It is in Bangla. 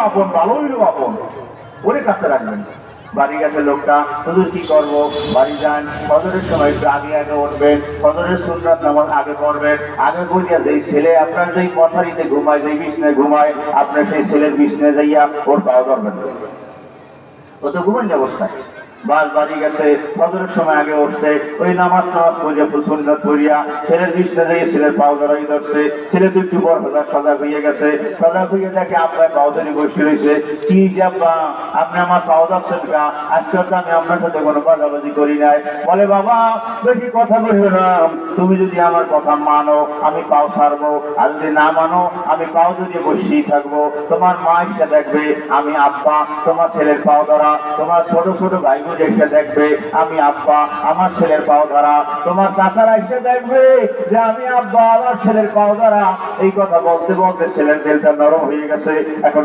আপন, ভালো হইল আপন, ওরে কাছে রাখবেন। বাড়ি গেছে লোকটা, হুজুর কি করবো? বাড়ি যান, ফজরের সময় একটু আগে আগে উঠবেন, ফজরের সুন্নাত নামাজ আগে পড়বেন। আগে বলিয়া যেই ছেলে আপনার যেই মশারিতে ঘুমায়, যেই বিছনায় ঘুমায়, আপনার সেই ছেলের বিছনায় যাইয়া ওর পাও ধরবেন। ও তো ঘুমাইনি অবস্থায় বাড়ি গেছে, ফজরের সময় আগে উঠছে, ওই নামাজ পড়িয়া সুন্নাত পড়িয়া ছেলের বিছনা যাইয়া ছেলের পাও ধরাই ধরছে। ছেলে তো একটু বড় সজাগ হইয়া গেছে, সজাগ হইয়া দেখে আপনার পাও ধরে বসে রয়েছে। কি যে আব্বা, আপনি আমার পাও ধরছেন কা? আজকে তো আমি আপনার সাথে কোনো বাজাবাজি করি নাই। বলে বাবা, বেশি কথা বলবে না, তুমি যদি আমার কথা মানো আমি পাও ছাড়বো, আর যদি না মানো আমি পাও ধরিয়ে বসেই থাকবো। তোমার মা এসে দেখবে আমি আব্বা তোমার ছেলের পাও ধরা, তোমার ছোট ছোট ভাই বোন এসে দেখবে আমি আব্বা আমার ছেলের পাও ধরা, তোমার চাচারা এসে দেখবে যে আমি আব্বা আমার ছেলের পাও ধরা। এই কথা বলতে বলতে ছেলের দিলটা নরম হয়ে গেছে, এখন